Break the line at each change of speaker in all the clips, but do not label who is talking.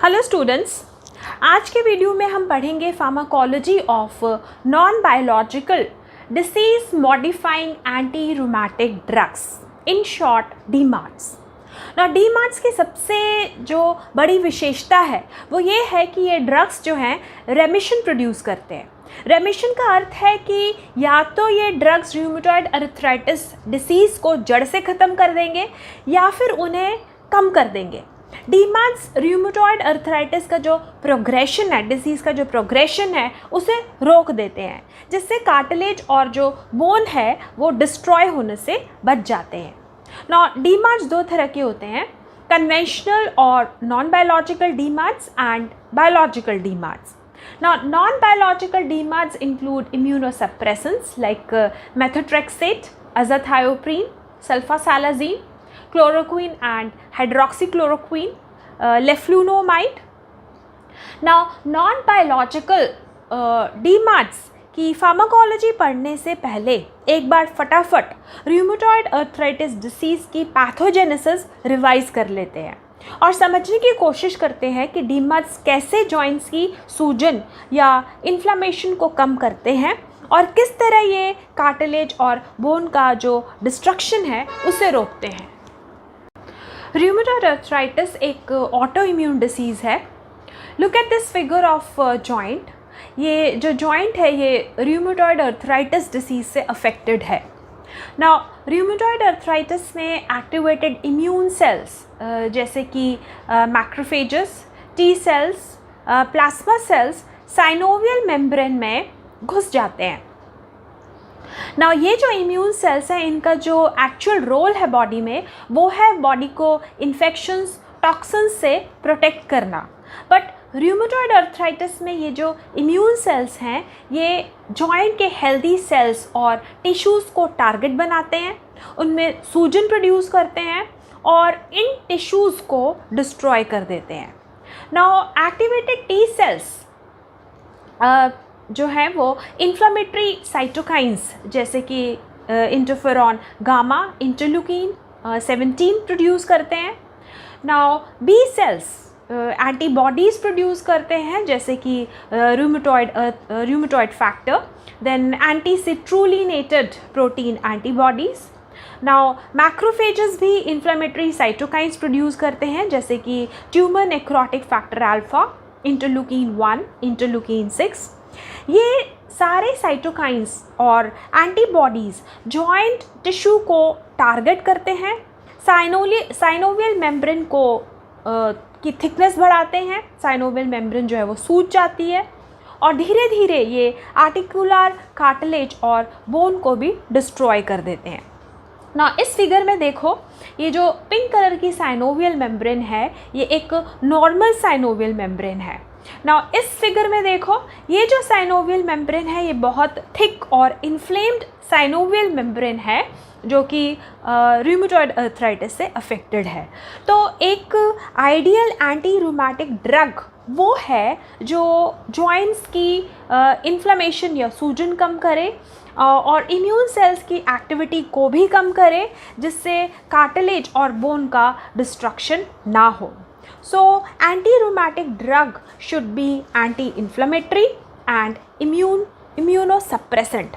Hello students, आज के video में हम पढ़ेंगे pharmacology of non biological disease modifying anti rheumatic drugs, in short DMARDs. ना डीमार्ट्स की सबसे जो बड़ी विशेषता है वो ये है कि ये ड्रग्स जो हैं रेमिशन प्रोड्यूस करते हैं। रेमिशन का अर्थ है कि या तो ये ड्रग्स रूमेटॉइड अर्थराइटिस डिसीज़ को जड़ से ख़त्म कर देंगे या फिर उन्हें कम कर देंगे। डीमार्ट्स रूमेटॉइड अर्थराइटिस का जो प्रोग्रेशन है, डिसीज़ का जो प्रोग्रेशन है, उसे रोक देते हैं, जिससे कार्टिलेज और जो बोन है वो डिस्ट्रॉय होने से बच जाते हैं। ना डीमार्ट्स दो तरह के होते हैं, कन्वेंशनल और non biological DMARDs and biological DMARDs. Now, non-biological DMARDs include immunosuppressants like methotrexate, azathioprine, sulfasalazine, chloroquine and hydroxychloroquine, leflunomide. Now, non-biological DMARDs की फार्माकोलॉजी पढ़ने से पहले एक बार फटाफट रूमेटॉइड अर्थराइटिस डिसीज़ की पैथोजेनेसिस रिवाइज कर लेते हैं और समझने की कोशिश करते हैं कि डीमार्ट्स कैसे जॉइंट्स की सूजन या इन्फ्लामेशन को कम करते हैं और किस तरह ये कार्टिलेज और बोन का जो डिस्ट्रक्शन है उसे रोकते हैं। रूमेटॉइड अर्थराइटिस एक ऑटो इम्यून डिसीज़ है। Look at this figure of joint. ये जो जॉइंट है ये रूमेटॉइड अर्थराइटिस डिसीज़ से अफेक्टेड है। नाउ रूमेटॉइड अर्थराइटिस में एक्टिवेटेड इम्यून सेल्स जैसे कि macrophages, T cells, plasma cells synovial membrane में घुस जाते हैं। नाउ ये जो इम्यून सेल्स हैं, इनका जो एक्चुअल रोल है बॉडी में वो है बॉडी को इन्फेक्शंस, टॉक्सिन्स से प्रोटेक्ट करना। बट रूमेटॉइड अर्थराइटिस में ये जो इम्यून सेल्स हैं ये जॉइंट के हेल्दी सेल्स और टिश्यूज़ को टारगेट बनाते हैं, उनमें सूजन प्रोड्यूस करते हैं और इन टिश्यूज़ को डिस्ट्रॉय कर देते हैं। नाउ एक्टिवेटेड टी सेल्स जो है वो इन्फ्लामेटरी साइटोकाइंस जैसे कि इंटरफेरॉन गामा, इंटरल्यूकिन 17 प्रोड्यूस करते हैं। Now B cells antibodies produce करते हैं जैसे कि rheumatoid factor, then anti citrullinated protein antibodies. Now macrophages भी इन्फ्लेमेटरी साइटोकाइंस प्रोड्यूस करते हैं जैसे कि tumour necrotic factor alpha, interleukin 1, interleukin 6। ये सारे साइटोकाइंस और एंटीबॉडीज़ जॉइंट टिश्यू को टारगेट करते हैं, साइनोवियल मेम्ब्रेन को की थिकनेस बढ़ाते हैं, साइनोवियल मेम्ब्रेन जो है वो सूज जाती है और धीरे धीरे ये आर्टिकुलर कार्टिलेज और बोन को भी डिस्ट्रॉय कर देते हैं। ना इस फिगर में देखो, ये जो पिंक कलर की साइनोवियल मेम्ब्रेन है ये एक नॉर्मल साइनोवियल मेम्ब्रेन है। ना इस फिगर में देखो, ये जो साइनोवियल मेम्ब्रेन है ये बहुत थिक और इन्फ्लेम्ड साइनोवियल मेम्ब्रेन है जो कि रूमेटॉइड अर्थराइटिस से अफेक्टेड है। तो एक आइडियल एंटी रूमेटिक ड्रग वो है जो जॉइंट्स की इन्फ्लेमेशन या सूजन कम करे और इम्यून सेल्स की एक्टिविटी को भी कम करे, जिससे कार्टिलेज और बोन का डिस्ट्रक्शन ना हो। So anti rheumatic drug should be anti inflammatory and immunosuppressant.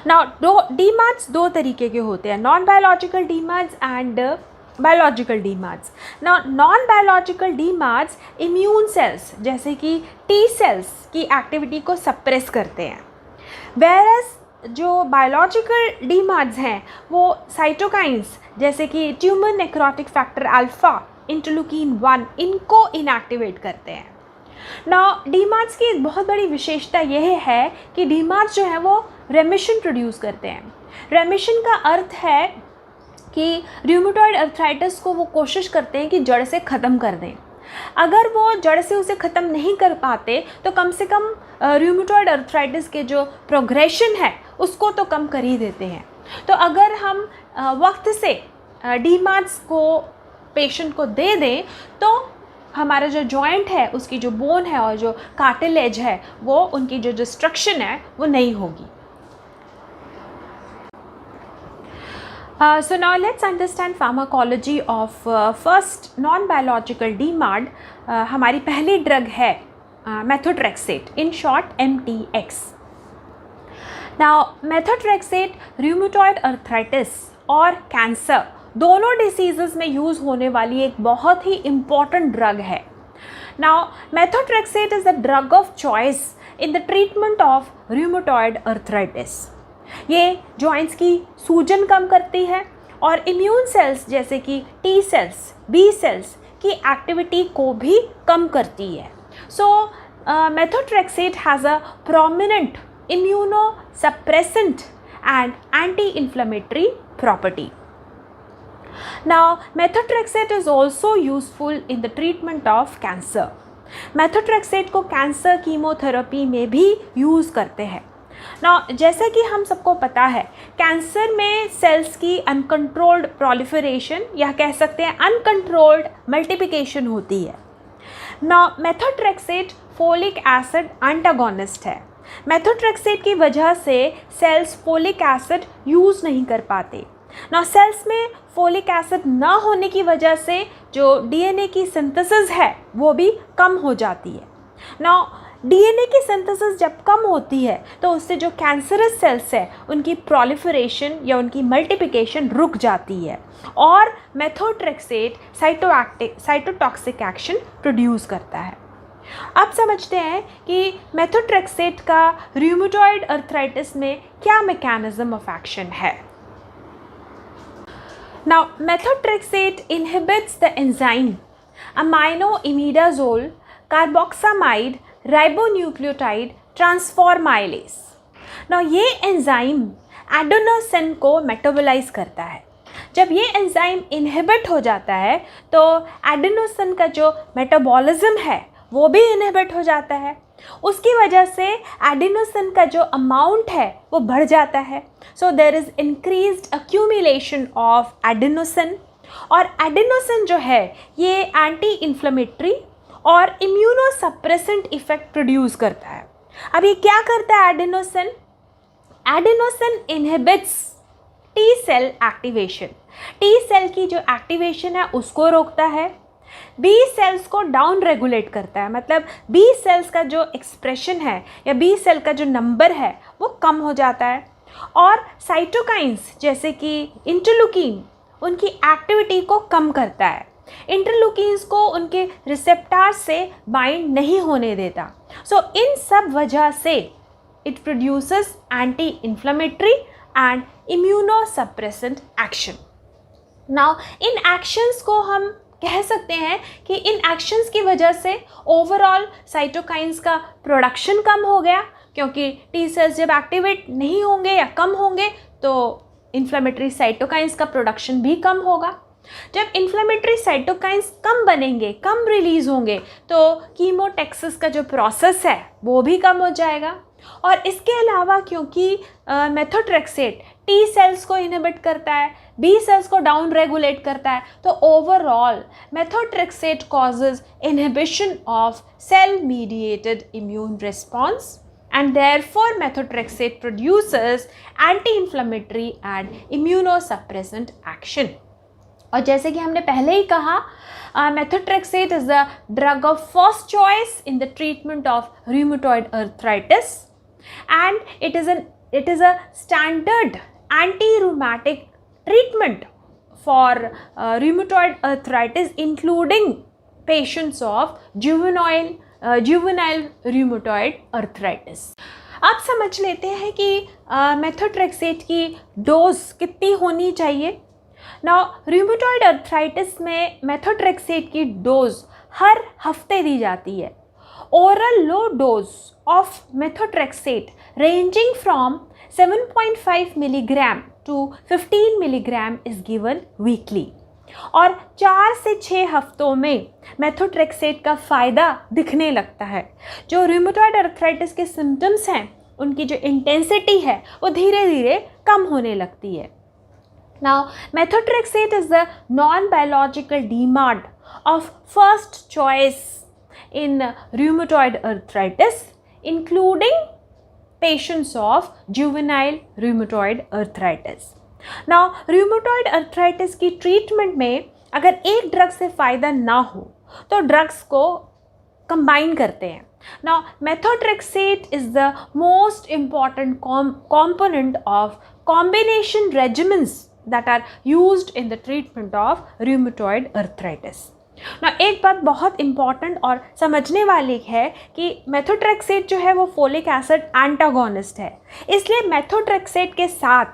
Now DMARDs दो तरीके के होते हैं, non biological DMARDs and biological DMARDs. Now non biological DMARDs immune cells जैसे कि टी सेल्स की एक्टिविटी को सप्रेस करते हैं, वेरस जो बायोलॉजिकल डीमार्ट्स हैं वो साइटोकाइंस जैसे कि tumour necrotic factor alpha, interleukin 1 इनको इनएक्टिवेट करते हैं। नाउ डीमार्ट्स की एक बहुत बड़ी विशेषता यह है कि डीमार्ट्स जो है वो रेमिशन प्रोड्यूस करते हैं। रेमिशन का अर्थ है कि रूमेटॉइड अर्थराइटिस को वो कोशिश करते हैं कि जड़ से ख़त्म कर दें। अगर वो जड़ से उसे ख़त्म नहीं कर पाते तो कम से कम रूमेटॉइड अर्थराइटिस के जो प्रोग्रेशन है उसको तो कम कर ही देते हैं। तो अगर हम वक्त से डीमार्ट्स को पेशेंट को दे दें तो हमारा जो जॉइंट है उसकी जो बोन है और जो कार्टिलेज है वो उनकी जो डिस्ट्रक्शन है वो नहीं होगी। So now let's understand pharmacology of first non-biological DMARD. हमारी पहली ड्रग है methotrexate, in short MTX. Now methotrexate rheumatoid arthritis और कैंसर दोनों डिसीजेस में यूज़ होने वाली एक बहुत ही इम्पॉर्टेंट ड्रग है. Now methotrexate is the drug of choice in the treatment of rheumatoid arthritis. ये जॉइंट्स की सूजन कम करती है और इम्यून सेल्स जैसे कि टी सेल्स, बी सेल्स की एक्टिविटी को भी कम करती है. सो methotrexate has a prominent immunosuppressant and anti-inflammatory property. Now methotrexate is also useful in the treatment of cancer. methotrexate को कैंसर कीमोथेरेपी में भी यूज़ करते हैं. Now जैसा कि हम सबको पता है कैंसर में सेल्स की अनकंट्रोल्ड प्रोलिफरेशन या कह सकते हैं अनकंट्रोल्ड मल्टीप्लिकेशन होती है. Now methotrexate folic acid antagonist है. methotrexate की वजह से सेल्स फोलिक एसिड यूज़ नहीं कर पाते. Now सेल्स में फोलिक एसिड ना होने की वजह से जो डीएनए की सिंथेसिस है वो भी कम हो जाती है. Now डीएनए की सिंथेसिस जब कम होती है तो उससे जो कैंसरस सेल्स है उनकी प्रोलिफरेशन या उनकी मल्टीप्लिकेशन रुक जाती है और मेथोट्रेक्सेट साइटोटॉक्सिक एक्शन प्रोड्यूस करता है. अब समझते हैं कि मेथोट्रेक्सेट का रूमेटॉइड अर्थराइटिस में क्या मैकेनिज्म ऑफ एक्शन है. Now methotrexate inhibits the enzyme aminoimidazole carboxamide ribonucleotide transformylase. Now ये एंजाइम एडेनोसिन को मेटाबोलाइज करता है. जब ये एंजाइम इनहिबिट हो जाता है तो एडेनोसिन का जो मेटाबॉलिज्म है वो भी इनहिबिट हो जाता है. उसकी वजह से एडेनोसिन का जो अमाउंट है वो बढ़ जाता है. So there is increased accumulation of adenosine और एडेनोसिन जो है ये एंटी इन्फ्लेमेटरी और इम्यूनोसप्रेसेंट इफेक्ट प्रोड्यूस करता है. अब ये क्या करता है adenosine? Adenosine inhibits T cell activation. T cell की जो एक्टिवेशन है उसको रोकता है. बी सेल्स को डाउन रेगुलेट करता है. मतलब बी सेल्स का जो एक्सप्रेशन है या बी सेल का जो नंबर है वो कम हो जाता है. और साइटोकाइंस जैसे कि इंटरलुकिन उनकी एक्टिविटी को कम करता है. इंटरलुकिन्स को उनके रिसेप्टार से बाइंड नहीं होने देता. सो इन सब वजह से it produces anti inflammatory and immunosuppressant action. Now in actions को हम कह सकते हैं कि इन एक्शंस की वजह से ओवरऑल साइटोकाइंस का प्रोडक्शन कम हो गया क्योंकि टी सेल्स जब एक्टिवेट नहीं होंगे या कम होंगे तो इन्फ्लेमेटरी साइटोकाइंस का प्रोडक्शन भी कम होगा. जब इन्फ्लेमेटरी साइटोकाइंस कम बनेंगे, कम रिलीज़ होंगे तो कीमोटेक्सिस का जो प्रोसेस है वो भी कम हो जाएगा. और इसके अलावा क्योंकि मेथोट्रेक्सेट टी सेल्स को इनहिबिट करता है, बी सेल्स को डाउन रेगुलेट करता है, तो overall methotrexate causes inhibition of cell mediated immune response and therefore methotrexate produces anti-inflammatory and immunosuppressant action. और जैसे कि हमने पहले ही कहा methotrexate is the drug of first choice in the treatment of rheumatoid arthritis and it is a standard anti-rheumatic treatment for rheumatoid arthritis including patients of juvenile rheumatoid arthritis. अब समझ लेते हैं कि मेथोट्रेक्सेट की डोज कितनी होनी चाहिए. Now rheumatoid arthritis में मेथोट्रेक्सेट की डोज हर हफ्ते दी जाती है. Oral low dose of methotrexate ranging from 7.5 milligram to 15 milligram is given weekly. और 4 से 6 हफ्तों में मेथोट्रेक्सेट का फ़ायदा दिखने लगता है. जो रूमेटॉइड अर्थराइटिस के सिम्टम्स हैं उनकी जो इंटेंसिटी है वो धीरे धीरे कम होने लगती है. Now methotrexate is the non biological DMARD of first choice in rheumatoid arthritis including patients of juvenile rheumatoid arthritis. Now rheumatoid arthritis की ट्रीटमेंट में अगर एक ड्रग से फ़ायदा ना हो तो ड्रग्स को कंबाइन करते हैं. Now methotrexate is the most important component of combination regimens that are used in the treatment of rheumatoid arthritis. ना एक बात बहुत इम्पॉर्टेंट और समझने वाली है कि मेथोट्रेक्सेट जो है वो फोलिक एसिड एंटागोनिस्ट है, इसलिए मेथोट्रेक्सेट के साथ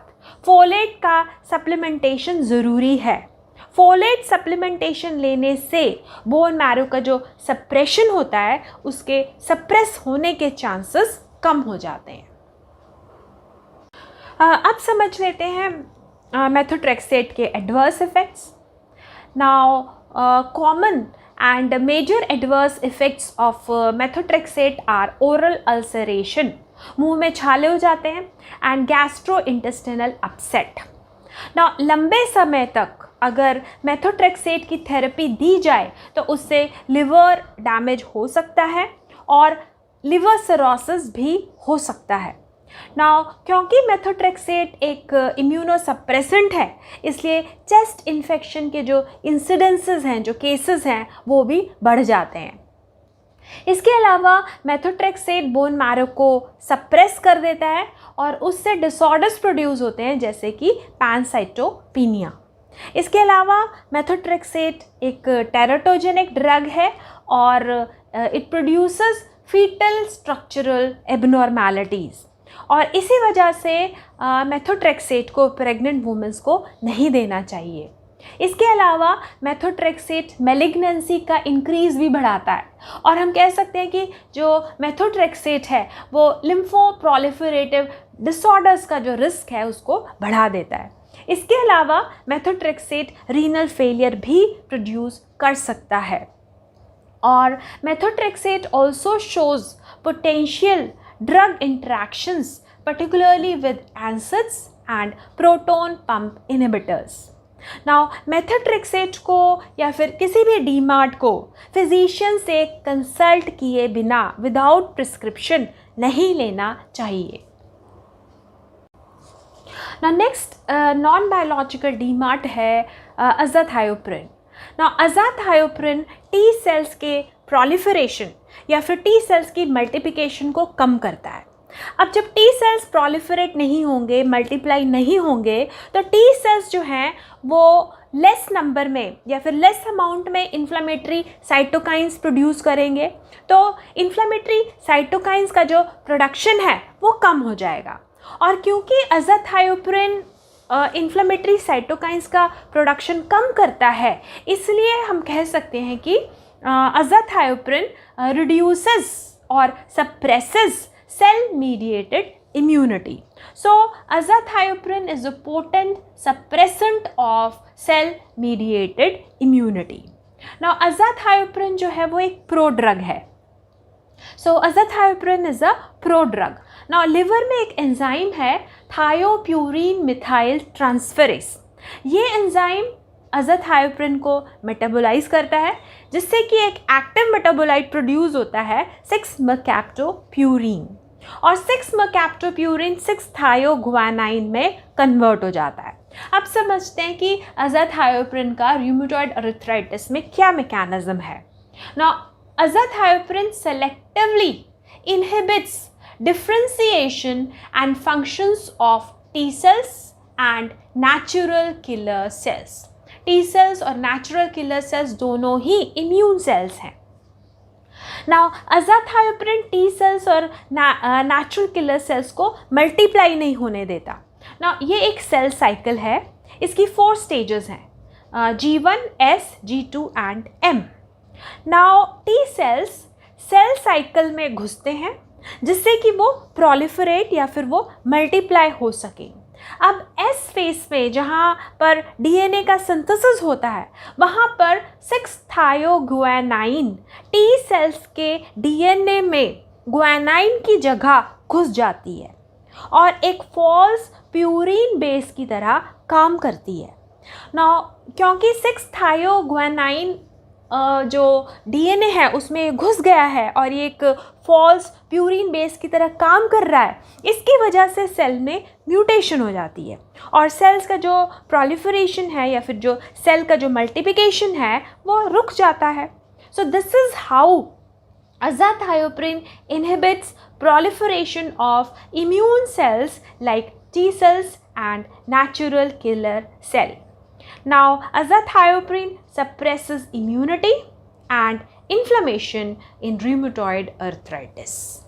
फोलेट का सप्लीमेंटेशन ज़रूरी है. फोलेट सप्लीमेंटेशन लेने से बोन मैरो का जो सप्रेशन होता है उसके सप्रेस होने के चांसेस कम हो जाते हैं. अब समझ लेते हैं मेथोट्रेक्सेट के adverse effects. Now common and major adverse effects of methotrexate are oral ulceration, मुंह में छाले हो जाते हैं, and gastrointestinal upset. Now लंबे समय तक अगर मेथोट्रेक्सेट की थेरेपी दी जाए तो उससे लिवर डैमेज हो सकता है और लिवर सिरोसिस भी हो सकता है. नाउ क्योंकि मेथोट्रेक्सेट एक इम्यूनोसप्रेसेंट है, इसलिए चेस्ट इन्फेक्शन के जो इंसिडेंसेस हैं, जो केसेस हैं, वो भी बढ़ जाते हैं. इसके अलावा मेथोट्रेक्सेट बोन मैरो को सप्रेस कर देता है और उससे डिसऑर्डर्स प्रोड्यूस होते हैं जैसे कि पैनसाइटोपिनिया. इसके अलावा मेथोट्रेक्सेट एक टेराटोजेनिक ड्रग है और इट प्रोड्यूसेस फीटल स्ट्रक्चरल एबनॉर्मैलिटीज़ और इसी वजह से मेथोट्रेक्सेट को प्रेग्नेंट वुमेंस को नहीं देना चाहिए. इसके अलावा मेथोट्रेक्सेट मेलिग्नेंसी का इंक्रीज़ भी बढ़ाता है और हम कह सकते हैं कि जो मेथोट्रेक्सेट है वो लिम्फोप्रोलिफरेटिव डिसऑर्डर्स का जो रिस्क है उसको बढ़ा देता है. इसके अलावा मेथोट्रेक्सेट रीनल फेलियर भी प्रोड्यूस कर सकता है. और methotrexate also shows potential drug interactions particularly with NSAIDs and proton pump inhibitors. Now methotrexate को या फिर किसी भी डीमार्ट को फिजिशियन से कंसल्ट किए बिना विदाउट प्रिस्क्रिप्शन नहीं लेना चाहिए. Now next non biological DMart है अज़ाथायोप्रिन. Now अज़ाथायोप्रिन टी सेल्स के प्रोलिफरेशन या फिर टी सेल्स की मल्टीप्लिकेशन को कम करता है. अब जब टी सेल्स प्रोलिफरेट नहीं होंगे, मल्टीप्लाई नहीं होंगे, तो टी सेल्स जो हैं वो लेस नंबर में या फिर लेस अमाउंट में इन्फ्लेमेटरी साइटोकाइंस प्रोड्यूस करेंगे, तो इन्फ्लेमेटरी साइटोकाइंस का जो प्रोडक्शन है वो कम हो जाएगा. और क्योंकि अज़ाथायोप्रिन इन्फ्लेमेटरी साइटोकाइंस का प्रोडक्शन कम करता है, इसलिए हम कह सकते हैं कि अज़ाथायोप्रिन reduces or suppresses cell-mediated immunity. So, azathioprine is a potent suppressant of cell-mediated immunity. Now, azathioprine जो है वो एक pro drug है. So, azathioprine is a pro drug. Now, liver में एक एंजाइम है thiopurine methyl transferase. ये एंजाइम अज़ाथायोप्रिन को मेटाबोलाइज करता है जिससे कि एक एक्टिव मेटाबोलाइट प्रोड्यूस होता है 6-mercaptopurine और 6-mercaptopurine 6-thiogguanine में कन्वर्ट हो जाता है. अब समझते हैं कि अज़ाथायोप्रिन का रूमेटॉइड अर्थराइटिस में क्या मैकेनिज्म है. Now azathioprine selectively inhibits differentiation and functions of T cells and natural killer cells. T cells और नेचुरल किलर सेल्स दोनों ही इम्यून सेल्स हैं. नाउ अज़ाथायोप्रिन टी सेल्स और नेचुरल किलर सेल्स को multiply नहीं होने देता. नाउ ये एक सेल साइकिल है, इसकी 4 स्टेजेस हैं, G1, S, G2 and M. Now T cells cell cycle में घुसते हैं जिससे कि वो प्रोलिफरेट या फिर वो मल्टीप्लाई हो सके. अब एस फेस में जहाँ पर डीएनए का सिंथेसिस होता है वहाँ पर 6-thiogguanine टी सेल्स के डीएनए में गुआनाइन की जगह घुस जाती है और एक फॉल्स प्यूरिन बेस की तरह काम करती है. नाउ क्योंकि 6-thiogguanine जो DNA है उसमें घुस गया है और ये एक फॉल्स प्यूरिन बेस की तरह काम कर रहा है, इसकी वजह से सेल में म्यूटेशन हो जाती है और सेल्स का जो प्रोलिफरेशन है या फिर जो सेल का जो मल्टीप्लिकेशन है वो रुक जाता है. So this is how azathioprine inhibits proliferation of immune cells like T cells and natural killer cell. Now, azathioprine suppresses immunity and inflammation in rheumatoid arthritis.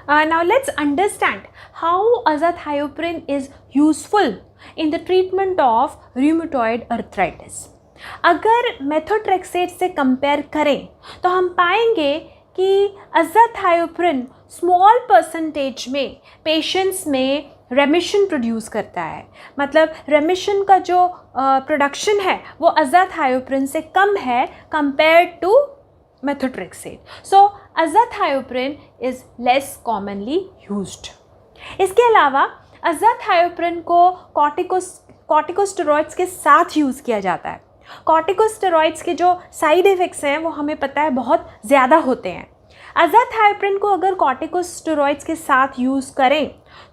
Now, let's understand how azathioprine is useful in the treatment of rheumatoid arthritis. अगर methotrexate से compare करें तो हम पाएंगे कि अज़ाथायोप्रिन small percentage में patients में रेमिशन produce करता है. मतलब रेमिशन का जो प्रोडक्शन है वो अज़ाथायोप्रिन से कम है compare to methotrexate. So azathioprine is less commonly used. इसके अलावा अज़ाथायोप्रिन को कॉर्टिकोस्टेरॉइड्स के साथ यूज़ किया जाता है. कॉर्टिकोस्टेरॉइड्स के जो साइड इफ़ेक्ट्स हैं वो हमें पता है बहुत ज़्यादा होते हैं. अज़ाथायोप्रिन को अगर कॉर्टिकोस्टेरॉइड्स के साथ यूज़ करें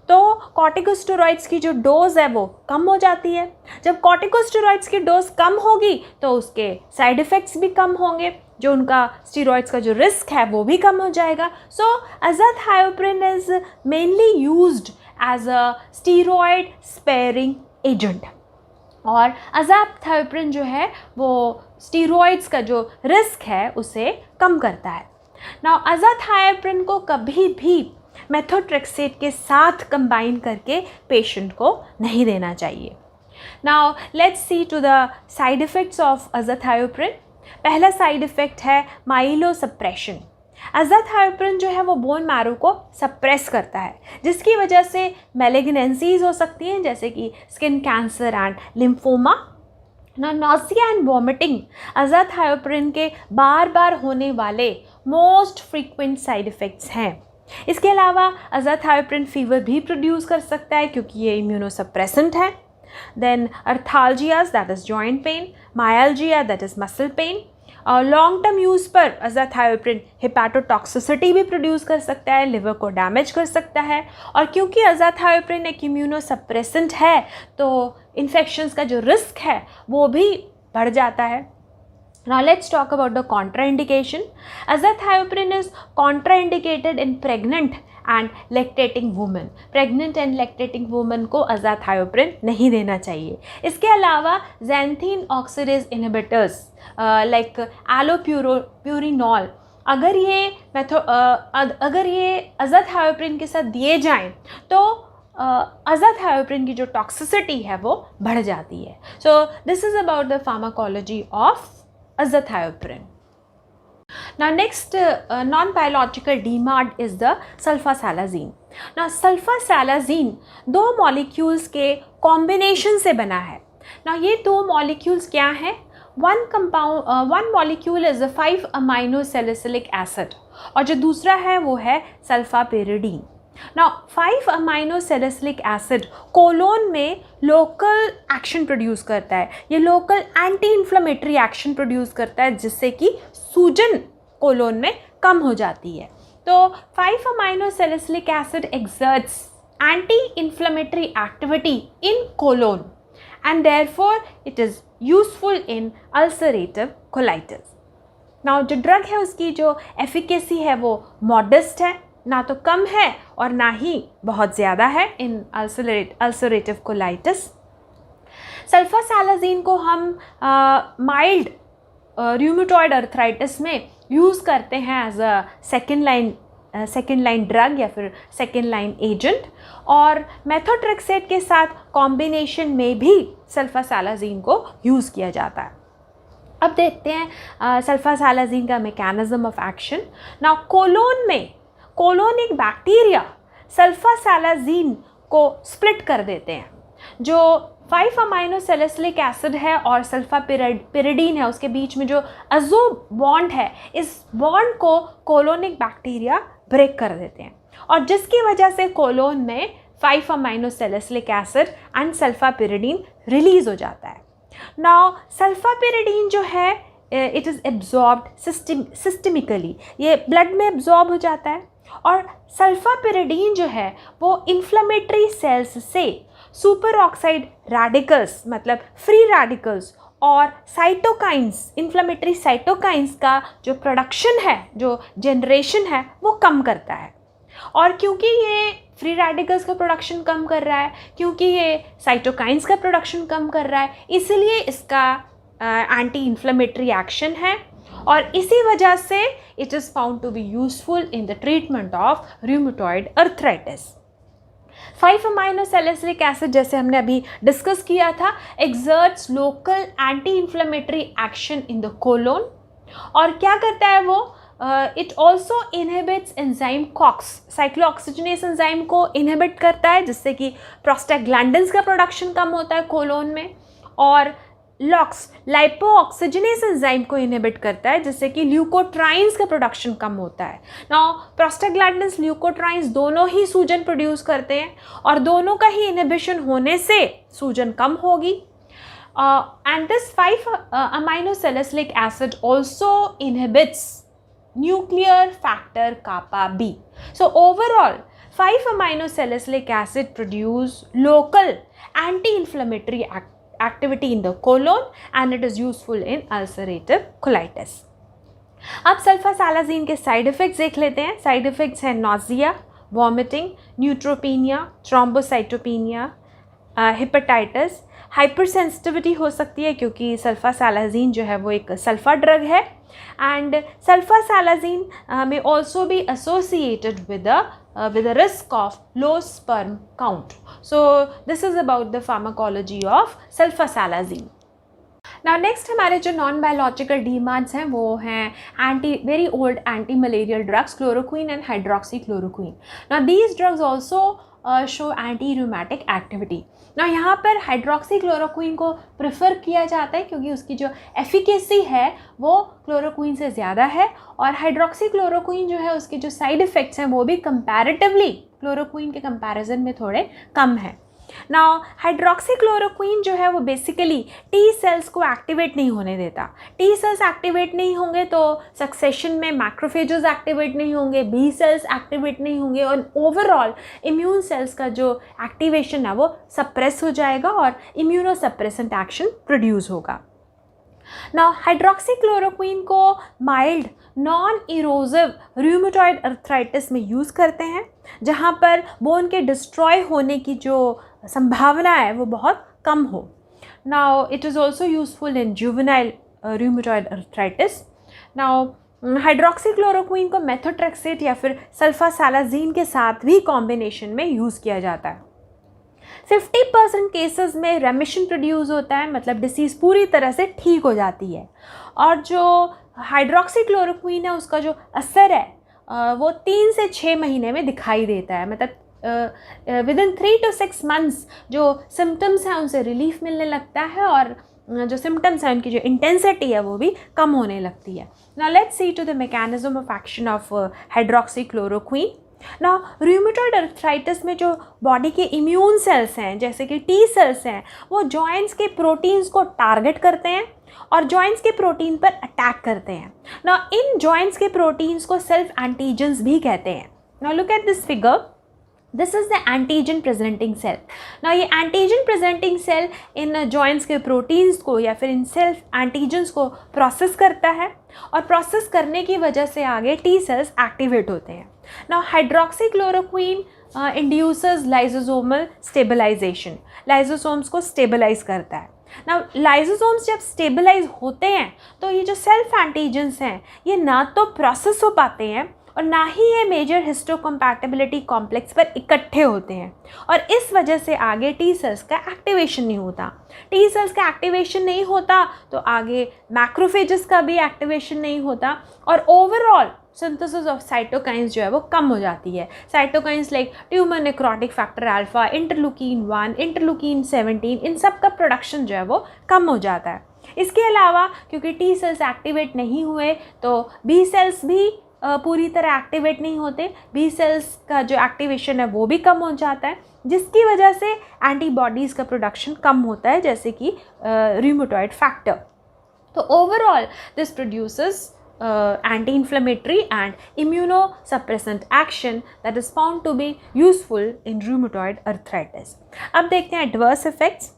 तो कॉर्टिकोस्टेरॉइड्स की जो डोज़ है वो कम हो जाती है. जब कॉर्टिकोस्टेरॉइड्स की डोज़ कम होगी तो उसके साइड इफ़ेक्ट्स भी कम होंगे, जो उनका स्टीरॉइड्स का जो रिस्क है वो भी कम हो जाएगा. So azathioprine is mainly used as a steroid sparing agent. और अज़ाथायोप्रिन जो है वो स्टीरॉइड्स का जो रिस्क है उसे कम करता है. नाउ अज़ाथायोप्रिन को कभी भी मेथोट्रेक्सेट के साथ कंबाइन करके पेशेंट को नहीं देना चाहिए. Now let's see to the side effects of azathioprine. पहला साइड इफ़ेक्ट है माइलोसप्रेशन. अज़ाथायोप्रिन जो है वो बोन मैरो को सप्रेस करता है, जिसकी वजह से मैलिग्नेंसीज हो सकती हैं जैसे कि skin cancer and lymphoma. Nausea and vomiting azathioprine के बार बार होने वाले मोस्ट फ्रीक्वेंट साइड इफ़ेक्ट्स हैं. इसके अलावा अज़ाथायोप्रिन फीवर भी प्रोड्यूस कर सकता है क्योंकि ये इम्यूनोसप्रेसेंट है. Then arthralgias that is joint pain, myalgia that is muscle pain. Long term use पर अज़ाथायोप्रिन हिपैटोटॉक्सिसिटी भी प्रोड्यूस कर सकता है, लिवर को डैमेज कर सकता है. और क्योंकि अज़ाथायोप्रिन एक इम्यूनोसप्रेसेंट है तो इन्फेक्शंस का जो रिस्क है वो भी बढ़ जाता है. Now let's talk about the contraindication. Azathioprine is contraindicated in pregnant and lactating women. Pregnant and lactating women को अज़ाथायोप्रिन नहीं देना चाहिए. इसके अलावा xanthine oxidase inhibitors like allopurinol अगर ये अज़ाथायोप्रिन के साथ दिए जाएं तो अज़ाथायोप्रिन की जो टॉक्सिसिटी है वो बढ़ जाती है. So this is about the pharmacology of azathioprine. Now next non-biological DMARD is the sulfasalazine. Now sulfasalazine दो मॉलिक्यूल्स के कॉम्बिनेशन से बना है. Now ये दो मॉलिक्यूल्स क्या हैं? one molecule is a 5-amino-salicylic acid और जो दूसरा है वो है सल्फापिरिडीन. Now 5-amino-salicylic acid कोलोन में लोकल एक्शन प्रोड्यूस करता है. ये local anti inflammatory action produce करता है जिससे कि सूजन कोलोन में कम हो जाती है. तो 5-amino-salicylic acid exerts anti-inflammatory activity in colon and therefore it is useful in ulcerative colitis. Now जो ड्रग है उसकी जो एफिकेसी है वो मॉडेस्ट है, ना तो कम है और ना ही बहुत ज़्यादा है इन अल्सरेटिव कोलाइटिस. सल्फासालाजीन को हम माइल्ड रूमेटॉइड अर्थराइटिस में यूज़ करते हैं as a second line drug या फिर सेकेंड लाइन एजेंट. और मेथोट्रेक्सेट के साथ कॉम्बिनेशन में भी सल्फासालाजीन को यूज़ किया जाता है. अब देखते हैं सल्फासालाजीन का mechanism of action. Now colon एक बैक्टीरिया सल्फासालाजीन को स्प्लिट कर देते हैं. जो 5-amino-salicylic acid है और सल्फापिरिडीन है उसके बीच में जो अज़ो बॉन्ड है, इस बॉन्ड को कोलोनिक बैक्टीरिया ब्रेक कर देते हैं और जिसकी वजह से कोलोन में 5-amino-salicylic acid एंड सल्फापिरिडीन रिलीज़ हो जाता है. नाउ सल्फापिरिडीन जो है इट इज़ एब्जॉर्ब्ड सिस्टमिकली, ये ब्लड में एब्जॉर्ब हो जाता है। और सल्फापिरिडीन जो है वो इन्फ्लेमेटरी सेल्स से सुपर ऑक्साइड रेडिकल्स मतलब फ्री रेडिकल्स और साइटोकाइंस, इन्फ्लेमेटरी साइटोकाइंस का जो प्रोडक्शन है, जो जनरेशन है, वो कम करता है। और क्योंकि ये फ्री रेडिकल्स का प्रोडक्शन कम कर रहा है, क्योंकि ये साइटोकाइंस का प्रोडक्शन कम कर रहा है, इसलिए इसका एंटी इन्फ्लेमेटरी एक्शन है। और इसी वजह से it is found to be useful in the treatment of rheumatoid arthritis. 5 amino salicylic acid, जैसे हमने अभी डिस्कस किया था, exerts local anti inflammatory action in the colon. और क्या करता है वो, it also inhibits enzyme COX, cyclooxygenase enzyme को इनहिबिट करता है, जिससे कि प्रोस्टाग्लैंडिन्स का प्रोडक्शन कम होता है कोलोन में। और लॉक्स, लाइपोऑक्सीजनेस एंजाइम को इनहिबिट करता है, जिससे कि ल्यूकोट्राइन्स का प्रोडक्शन कम होता है। नाउ प्रोस्टाग्लैंडिन्स, ल्यूकोट्राइन्स दोनों ही सूजन प्रोड्यूस करते हैं, और दोनों का ही इनहिबिशन होने से सूजन कम होगी। And this 5 amino salicylic acid also inhibits nuclear factor kappa B. So overall 5 amino salicylic acid produce local anti-inflammatory activity in the colon and it is useful in ulcerative colitis. अब सल्फासालाजीन के side effects देख लेते हैं। Side effects हैं nausea, vomiting, neutropenia, thrombocytopenia, hepatitis, hypersensitivity हो सकती है क्योंकि सल्फासालाजीन जो है वो एक सल्फा ड्रग है। And sulfasalazine may also be associated with the risk of low sperm count. So this is about the pharmacology of sulfasalazine. Now next हमारे जो नॉन बायोलॉजिकल डीमार्ट्स हैं वो हैं very old anti malarial drugs, chloroquine and hydroxychloroquine. Now these drugs also show anti rheumatic activity. ना यहाँ पर hydroxychloroquine को prefer किया जाता है क्योंकि उसकी जो एफिकेसी है वो क्लोरोक्वीन से ज़्यादा है, और हाइड्रोक्सीक्लोरोक्वीन जो है उसके जो साइड इफ़ेक्ट्स हैं वो भी कंपैरेटिवली क्लोरोक्वीन के कंपैरिजन में थोड़े कम हैं. नाउ हाइड्रोक्सीक्लोरोक्वीन जो है वो बेसिकली टी सेल्स को एक्टिवेट नहीं होने देता. टी सेल्स एक्टिवेट नहीं होंगे तो सक्सेशन में मैक्रोफेजेस एक्टिवेट नहीं होंगे, बी सेल्स एक्टिवेट नहीं होंगे, और ओवरऑल इम्यून सेल्स का जो एक्टिवेशन है वो सप्रेस हो जाएगा और इम्यूनो सप्रेसेंट एक्शन प्रोड्यूस होगा. नाउ हाइड्रोक्सीक्लोरोक्वीन को माइल्ड नॉन इरोजिव रूमेटॉइड अर्थराइटिस में यूज़ करते हैं जहाँ पर बोन के डिस्ट्रॉय होने की जो संभावना है वो बहुत कम हो. Now it is also useful in juvenile rheumatoid arthritis. Now hydroxychloroquine को मेथोट्रेक्सेट या फिर सल्फासालाजीन के साथ भी कॉम्बिनेशन में यूज़ किया जाता है. 50% केसेस में रेमिशन प्रोड्यूस होता है, मतलब डिसीज़ पूरी तरह से ठीक हो जाती है. और जो हाइड्रोक्सीक्लोरोक्वीन है उसका जो असर है वो 3 से 6 महीने में दिखाई देता है, मतलब विदिन 3 to 6 मंथ्स जो सिम्टम्स हैं उनसे रिलीफ मिलने लगता है और जो सिम्टम्स हैं उनकी जो इंटेंसिटी है वो भी कम होने लगती है. Now let's see to the mechanism of action of hydroxychloroquine. ना रूमेटॉइड अर्थराइटिस में जो बॉडी के इम्यून सेल्स हैं जैसे कि टी सेल्स हैं वो जॉइंट्स के प्रोटीन्स को टारगेट करते हैं और जॉइंट्स के प्रोटीन पर अटैक करते हैं. ना इन जॉइंट्स के प्रोटीन्स को सेल्फ एंटीजेंस भी कहते हैं. Now look at this figure. This is the antigen presenting cell. ना ये एंटीजन प्रेजेंटिंग सेल इन जॉइंट्स के प्रोटीन्स को या फिर इन सेल्फ एंटीजन्स को प्रोसेस करता है और प्रोसेस करने की वजह से आगे टी सेल्स एक्टिवेट होते हैं. Now hydroxychloroquine induces lysosomal stabilization, lysosomes को स्टेबलाइज करता है. Now लाइसोसोम्स जब स्टेबलाइज होते हैं तो ये जो सेल्फ एंटीजेंस हैं ये ना तो प्रोसेस हो पाते हैं और ना ही ये मेजर हिस्टोकम्पैटिबिलिटी कॉम्प्लेक्स पर इकट्ठे होते हैं और इस वजह से आगे टी सेल्स का एक्टिवेशन नहीं होता. टी सेल्स का एक्टिवेशन नहीं होता तो आगे मैक्रोफेजेस का भी एक्टिवेशन नहीं होता और ओवरऑल सिंथेसिस ऑफ साइटोकाइंस जो है वो कम हो जाती है. Cytokines like tumour necrotic factor alpha, interleukin 1, interleukin 17, इन सब का प्रोडक्शन जो है वो कम हो जाता है. इसके अलावा क्योंकि टी सेल्स एक्टिवेट नहीं हुए तो बी सेल्स भी पूरी तरह एक्टिवेट नहीं होते. बी सेल्स का जो एक्टिवेशन है वो भी कम हो जाता है जिसकी वजह से एंटीबॉडीज़ का प्रोडक्शन कम होता है जैसे कि रूमेटॉइड फैक्टर. तो overall this produces anti-inflammatory and immunosuppressant action that is found to be useful in rheumatoid arthritis. अब देखते हैं adverse effects.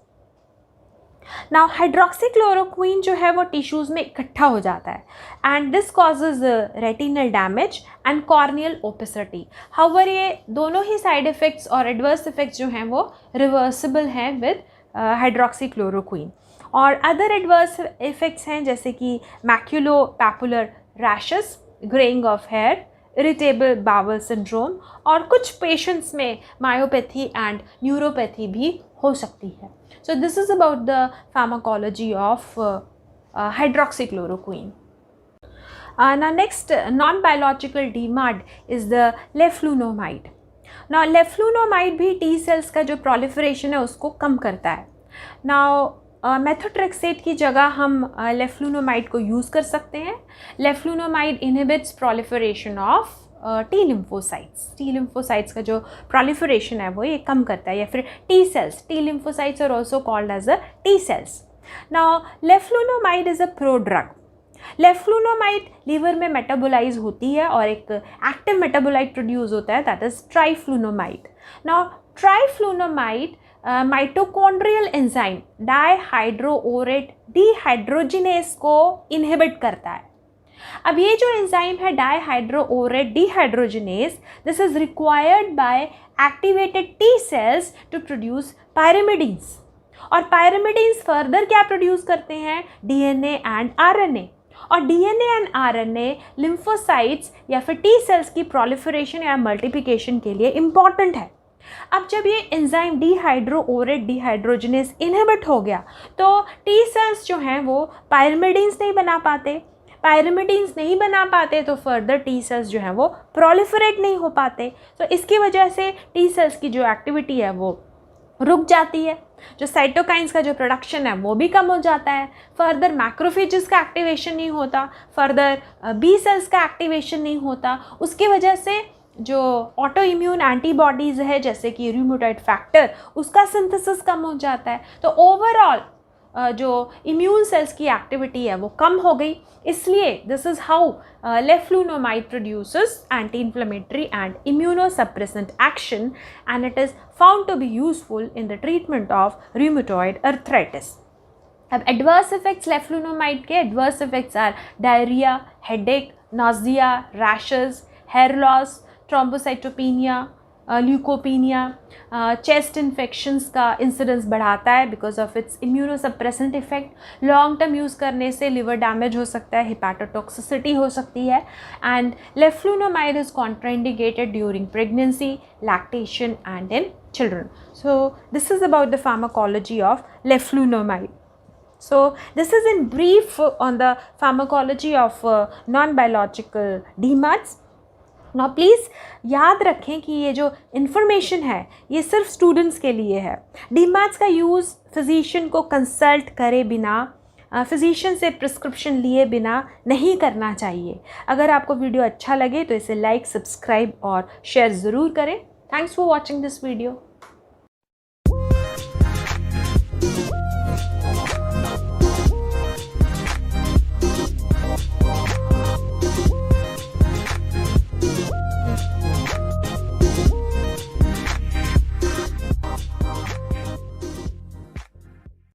Now हाइड्रोक्सीक्लोरोक्वीन जो है वो टिश्यूज़ में इकट्ठा हो जाता है and this causes retinal damage and corneal opacity. However ये दोनों ही साइड इफ़ेक्ट्स और एडवर्स इफ़ेक्ट्स जो हैं वो रिवर्सिबल हैं विद हाइड्रोक्सीक्लोरोक्वीन. और अदर एडवर्स इफ़ेक्ट्स हैं जैसे कि maculopapular rashes, greying of hair, irritable bowel syndrome और कुछ पेशेंट्स में मायोपैथी एंड न्यूरोपैथी भी हो सकती है. So this is about the pharmacology of hydroxychloroquine. Now next non-biological DMARD is the leflunomide. Now leflunomide भी T cells का जो proliferation है उसको कम करता है. Now methotrexate की जगह हम leflunomide को यूज़ कर सकते हैं. Leflunomide inhibits proliferation of T lymphocytes. T lymphocytes का जो proliferation है वो ये कम करता है. या फिर T cells. T lymphocytes are also called as the T cells. Now leflunomide is a prodrug. leflunomide liver में मेटाबोलाइज होती है और एक एक्टिव मेटाबोलाइट प्रोड्यूस होता है, that is teriflunomide. Now teriflunomide mitochondrial enzyme dihydroorotate dehydrogenase को inhibit करता है. अब ये जो एंजाइम है dihydroorotate dehydrogenase, this is required by activated T cells to produce pyrimidines. और पायरिमिडीन्स फर्दर क्या प्रोड्यूस करते हैं? DNA and RNA. और डीएनए एंड आरएनए लिम्फोसाइट्स या फिर टी सेल्स की प्रोलिफरेशन या मल्टीप्लिकेशन के लिए इम्पॉर्टेंट है. अब जब ये एंजाइम डिहाइड्रोओरेट डिहाइड्रोजिनेस इनहिबिट हो गया तो टी सेल्स जो हैं वो पायरिमिडीन्स नहीं बना पाते. पायरिमिडीन्स नहीं बना पाते तो फर्दर टी सेल्स जो हैं वो प्रोलिफरेट नहीं हो पाते. तो इसकी वजह से टी सेल्स की जो एक्टिविटी है वो रुक जाती है. जो साइटोकाइंस का जो प्रोडक्शन है वो भी कम हो जाता है. फर्दर मैक्रोफेजेस का एक्टिवेशन नहीं होता, फर्दर बी सेल्स का एक्टिवेशन नहीं होता. उसकी वजह से जो ऑटो इम्यून एंटीबॉडीज़ है जैसे कि रूमेटॉइड फैक्टर, उसका सिंथेसिस कम हो जाता है. तो ओवरऑल जो इम्यून सेल्स की एक्टिविटी है वो कम हो गई. इसलिए this is how leflunomide produces anti-inflammatory and immunosuppressant action and it is found to be useful in the treatment of rheumatoid arthritis. अब एडवर्स इफेक्ट्स leflunomide के adverse effects are diarrhoea, headache, nausea, rashes, hair loss, thrombocytopenia, leukopenia, chest infections का incidence बढ़ाता है because of its immunosuppressant effect. Long term use करने से liver damage हो सकता है, हिपैटोटॉक्सिसिटी हो सकती है. And leflunomide is contraindicated during pregnancy, lactation and in children. So this is about the pharmacology of leflunomide. So this is in brief on the pharmacology of non-biological DMARDs. Now please याद रखें कि ये जो information है ये सिर्फ students के लिए है. DMARDs का यूज़ फिजिशियन को कंसल्ट करे बिना, फिजिशियन से प्रिस्क्रिप्शन लिए बिना नहीं करना चाहिए. अगर आपको वीडियो अच्छा लगे तो इसे लाइक, सब्सक्राइब और शेयर ज़रूर करें. Thanks for watching this video.